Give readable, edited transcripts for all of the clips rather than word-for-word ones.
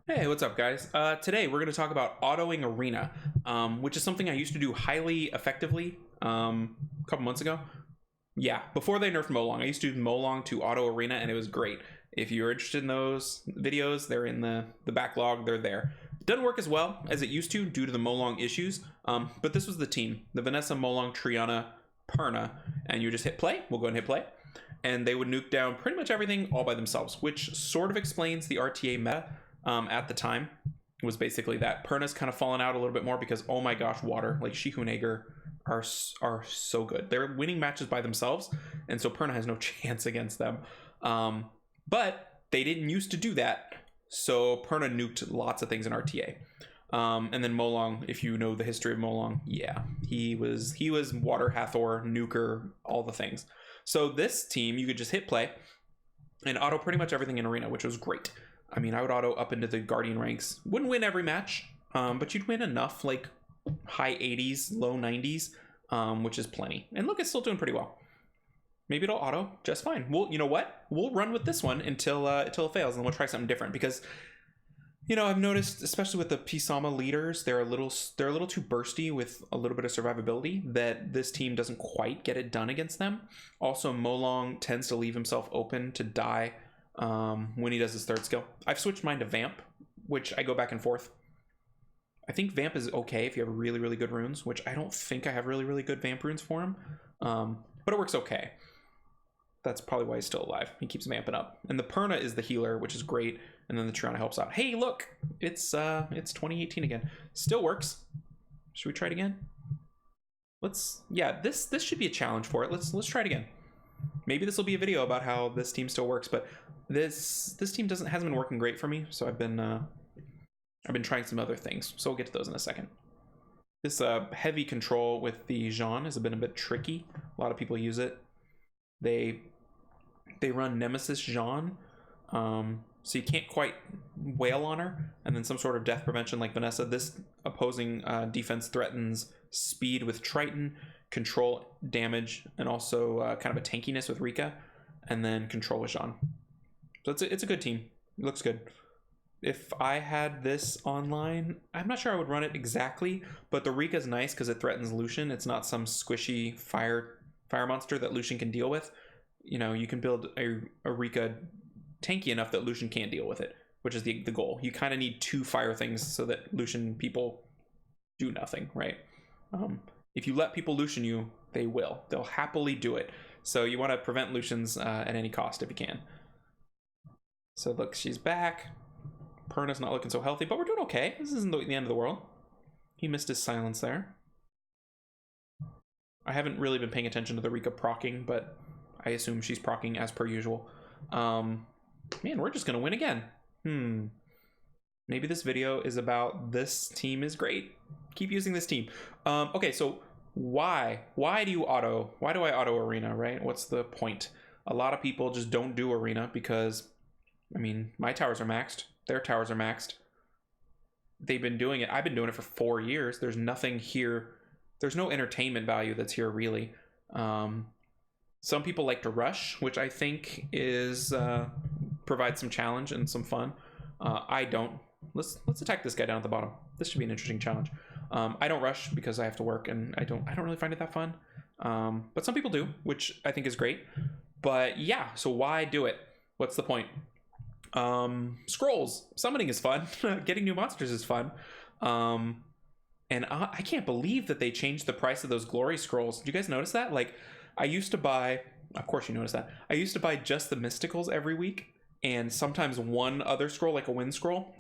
Hey, what's up, guys? Today we're going to talk about autoing arena, which is something I used to do highly effectively a couple months ago. Yeah, before they nerfed Molong, I used to do Molong to auto arena, and it was great. If you're interested in those videos, they're in the backlog. They're there. It doesn't work as well as it used to due to the Molong issues, but this was the team: the Vanessa, Molong, Triana, Perna, and you just hit play. We'll go and hit play, and they would nuke down pretty much everything all by themselves, which sort of explains the RTA meta. At the time was basically that. Perna's kind of fallen out a little bit more because, oh my gosh, water like Shihunager are so good. They're winning matches by themselves, and so Perna has no chance against them. But they didn't used to do that, so Perna nuked lots of things in RTA. And then Molong, if you know the history of Molong, yeah, he was Water Hathor, nuker, all the things. So this team, you could just hit play and auto pretty much everything in arena, which was great. I mean, I would auto up into the Guardian ranks. Wouldn't win every match, but you'd win enough, like high 80s, low 90s, which is plenty. And look, it's still doing pretty well. Maybe it'll auto just fine. Well, you know what? We'll run with this one until it fails, and we'll try something different. Because, you know, I've noticed, especially with the Pisama leaders, they're a little too bursty with a little bit of survivability, that this team doesn't quite get it done against them. Also, Molong tends to leave himself open to die when he does his third skill. I've switched mine to Vamp, which I go back and forth. I think Vamp is okay if you have really, really good runes, which I don't think I have really, really good Vamp runes for him. But it works okay. That's probably why he's still alive. He keeps vamping up. And the Perna is the healer, which is great. And then the Triana helps out. Hey, look! It's 2018 again. Still works. Should we try it again? Yeah, this should be a challenge for it. Let's try it again. Maybe this will be a video about how this team still works, but this team hasn't been working great for me, so I've been trying some other things. So we'll get to those in a second. This heavy control with the Jean has been a bit tricky. A lot of people use it. They run Nemesis Jean, so you can't quite wail on her, and then some sort of death prevention like Vanessa. This opposing defense threatens speed with Triton, control damage, and also kind of a tankiness with Rika, and then control with Jean. So it's a good team. It looks good. If I had this online, I'm not sure I would run it exactly, but the Rika's nice because it threatens Lucian. It's not some squishy fire monster that Lucian can deal with. You know, you can build a Rika tanky enough that Lucian can't deal with it, which is the goal. You kind of need two fire things so that Lucian people do nothing, right? If you let people Lucian you, they will. They'll happily do it. So you want to prevent Lucians at any cost if you can. So look, she's back. Perna's not looking so healthy, but we're doing okay. This isn't the end of the world. He missed his silence there. I haven't really been paying attention to the Rika proccing, but I assume she's proccing as per usual. Man, we're just going to win again. Maybe this video is about this team is great. Keep using this team. Okay, so why do you auto? Why do I auto arena, right? What's the point? A lot of people just don't do arena because, I mean, my towers are maxed. Their towers are maxed. They've been doing it. I've been doing it for 4 years. There's nothing here. There's no entertainment value that's here, really. Some people like to rush, which I think is provides some challenge and some fun. I don't. Let's attack this guy down at the bottom. This should be an interesting challenge. I don't rush because I have to work, and I don't really find it that fun. But some people do, which I think is great. But yeah, so why do it? What's the point? Scrolls. Summoning is fun. Getting new monsters is fun. And I can't believe that they changed the price of those glory scrolls. Did you guys notice that? Like, I used to buy, of course you noticed that, I used to buy just the mysticals every week, and sometimes one other scroll, like a wind scroll.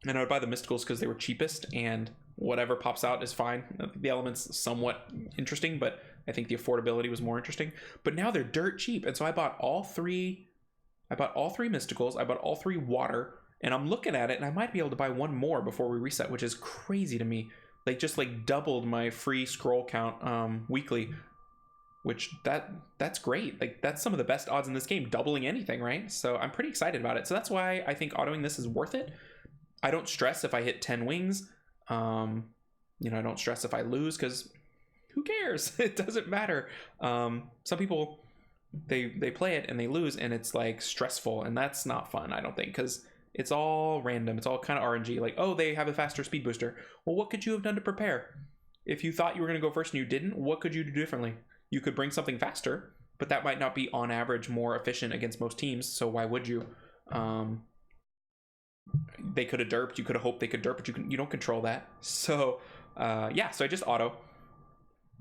And I would buy the mysticals because they were cheapest, and whatever pops out is fine. The element's somewhat interesting, but I think the affordability was more interesting. But now they're dirt cheap, and so I bought all three mysticals, I bought all 3 water, and I'm looking at it, and I might be able to buy one more before we reset, which is crazy to me. They just like doubled my free scroll count weekly, which that's great. Like, that's some of the best odds in this game, doubling anything, right? So I'm pretty excited about it. So that's why I think autoing this is worth it. I don't stress if I hit 10 wings. You know, I don't stress if I lose because who cares? It doesn't matter. Some people, they play it and they lose and it's like stressful, and that's not fun, I don't think, because It's all random. It's all kind of RNG. Like, oh, they have a faster speed booster. Well, what could you have done to prepare? If you thought you were going to go first and you didn't, what could you do differently? You could bring something faster, but that might not be on average more efficient against most teams. So why would you? They could have derped. You could have hoped they could derp, but you don't control that. So yeah, so I just auto.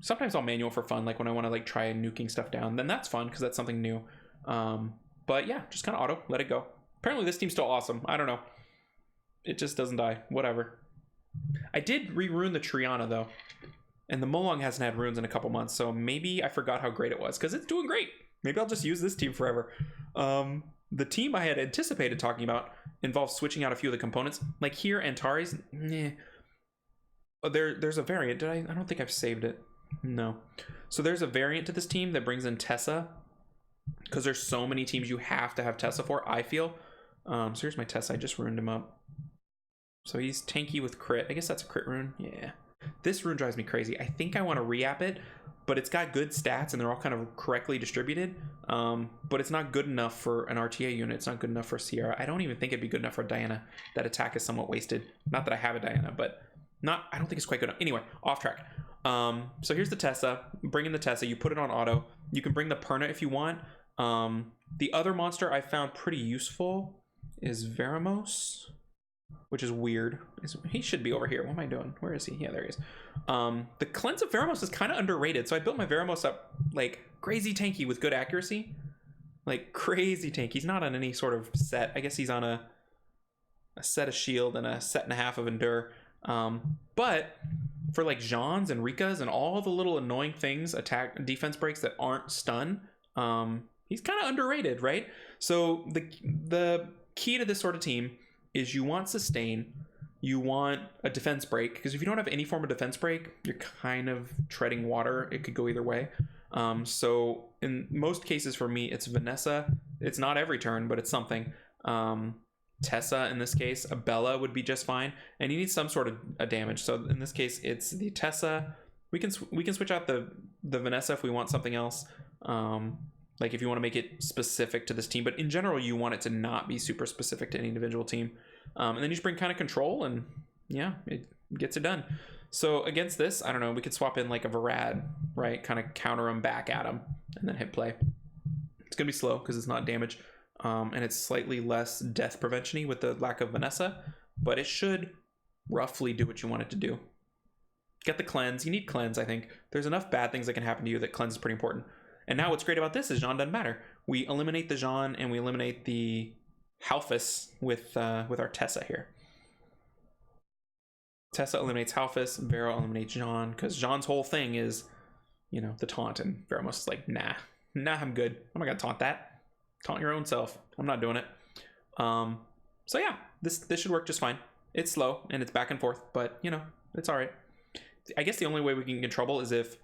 Sometimes I'll manual for fun, like when I want to like try nuking stuff down. Then that's fun because that's something new. But yeah, just kind of auto, let it go. Apparently this team's still awesome. I don't know. It just doesn't die. Whatever. I did re-rune the Triana though. And the Molong hasn't had runes in a couple months, so maybe I forgot how great it was because it's doing great. Maybe I'll just use this team forever. The team I had anticipated talking about involves switching out a few of the components. Like here, Antares, there's a variant. I don't think I've saved it. No. So there's a variant to this team that brings in Tessa. Because there's so many teams you have to have Tessa for, I feel. So here's my Tessa. I just ruined him up. So he's tanky with crit. I guess that's a crit rune. Yeah. This rune drives me crazy. I think I want to re-app it, but it's got good stats and they're all kind of correctly distributed. But it's not good enough for an RTA unit. It's not good enough for Sierra. I don't even think it'd be good enough for Diana. That attack is somewhat wasted. Not that I have a Diana, but I don't think it's quite good enough. Anyway, off track. So here's the Tessa. Bring in the Tessa. You put it on auto. You can bring the Perna if you want. The other monster I found pretty useful is Veramos, which is weird. He should be over here. What am I doing? Where is he? Yeah, there he is. The cleanse of Veramos is kind of underrated. So I built my Veramos up like crazy tanky with good accuracy. Like crazy tanky. He's not on any sort of set. I guess he's on a set of shield and a set and a half of endure. But for like Jean's and Rika's and all the little annoying things, attack defense breaks that aren't stun, he's kind of underrated, right? So the key to this sort of team is you want sustain, you want a defense break, because if you don't have any form of defense break, you're kind of treading water. It could go either way. So in most cases for me, it's Vanessa. It's not every turn, but it's something. Tessa in this case, a Bella would be just fine, and you need some sort of a damage. So in this case, it's the Tessa. We can switch out the Vanessa if we want something else. Like if you want to make it specific to this team, but in general, you want it to not be super specific to any individual team. And then you just bring kind of control, and yeah, it gets it done. So against this, I don't know, we could swap in like a Verad, right? Kind of counter him back at him, and then hit play. It's gonna be slow because it's not damage, and it's slightly less death prevention-y with the lack of Vanessa, but it should roughly do what you want it to do. Get the cleanse. You need cleanse, I think. There's enough bad things that can happen to you that cleanse is pretty important. And now what's great about this is Jean doesn't matter. We eliminate the Jean and we eliminate the Halphus with our Tessa here. Tessa eliminates Halphus, Vero eliminates Jean, because Jean's whole thing is, you know, the taunt, and Veramos is like, nah, I'm good. I'm not gonna taunt that. Taunt your own self. I'm not doing it. So yeah, this should work just fine. It's slow and it's back and forth, but you know, it's all right. I guess the only way we can get in trouble is if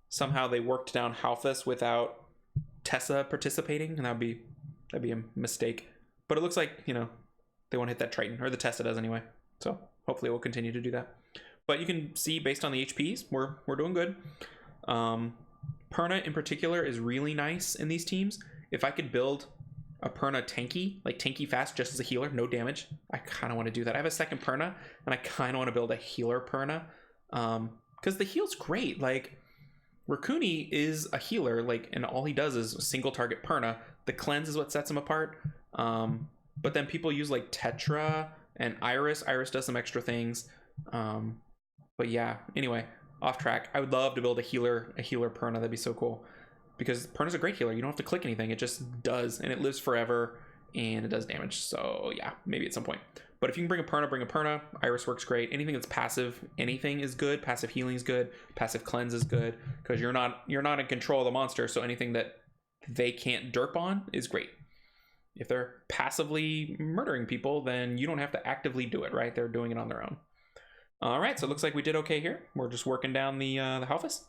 somehow they worked down Halphus without Tessa participating, and that'd be a mistake. But it looks like, you know, they won't hit that Triton, or the Tessa does anyway. So hopefully we'll continue to do that. But you can see based on the HPs, we're doing good. Perna in particular is really nice in these teams. If I could build a Perna tanky, like tanky fast just as a healer, no damage, I kind of want to do that. I have a second Perna, and I kind of want to build a healer Perna. Because the heal's great. Like, Raccoony is a healer, like, and all he does is single target Perna. The cleanse is what sets him apart. But then people use like Tetra and Iris. Iris does some extra things. But yeah, anyway, off track. I would love to build a healer Perna. That'd be so cool. Because Perna's a great healer. You don't have to click anything. It just does, and it lives forever, and it does damage. So yeah, maybe at some point. But if you can bring a Perna, bring a Perna. Iris works great. Anything that's passive, anything is good. Passive healing is good. Passive cleanse is good, because you're not in control of the monster. So anything that they can't derp on is great. If they're passively murdering people, then you don't have to actively do it, right? They're doing it on their own. All right, so it looks like we did okay here. We're just working down the Halphus,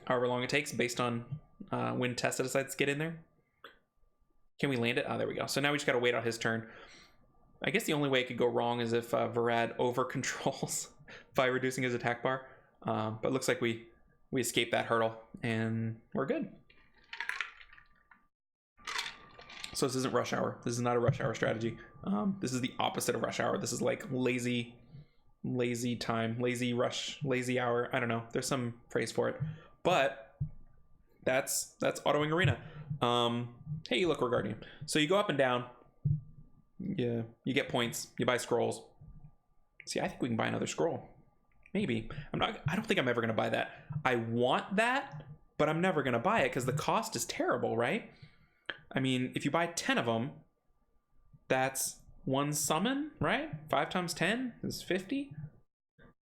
however long it takes, based on when Tessa decides to get in there. Can we land it? Oh, there we go. So now we just got to wait out his turn. I guess the only way it could go wrong is if Verad over controls by reducing his attack bar. But it looks like we escaped that hurdle, and we're good. So this isn't rush hour. This is not a rush hour strategy. This is the opposite of rush hour. This is like lazy time, lazy rush, lazy hour. I don't know. There's some phrase for it, but that's autoing arena. Hey, look, we're guardian. So you go up and down. Yeah, you get points. You buy scrolls. See, I think we can buy another scroll. Maybe. I don't think I'm ever gonna buy that. I want that, but I'm never gonna buy it because the cost is terrible, right? I mean, if you buy 10 of them, that's 1 summon, right? 5 times 10 is 50.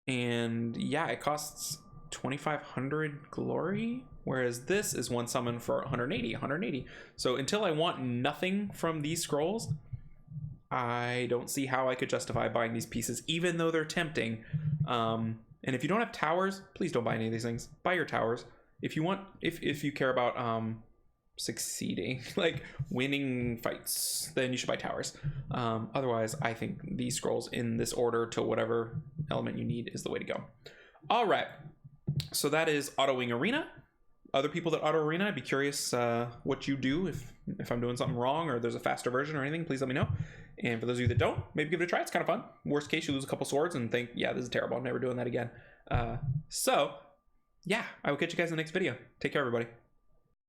And yeah, it costs 2,500 glory, whereas this is 1 summon for 180. So until I want nothing from these scrolls, I don't see how I could justify buying these pieces, even though they're tempting. And if you don't have towers, please don't buy any of these things. Buy your towers. If you want, if you care about succeeding, like winning fights, then you should buy towers. Otherwise, I think these scrolls in this order to whatever element you need is the way to go. All right, so that is autoing arena. Other people that auto arena, I'd be curious what you do. If I'm doing something wrong or there's a faster version or anything, please let me know. And for those of you that don't, maybe give it a try. It's kind of fun. Worst case, you lose a couple swords and think, yeah, this is terrible. I'm never doing that again. So yeah, I will catch you guys in the next video. Take care, everybody.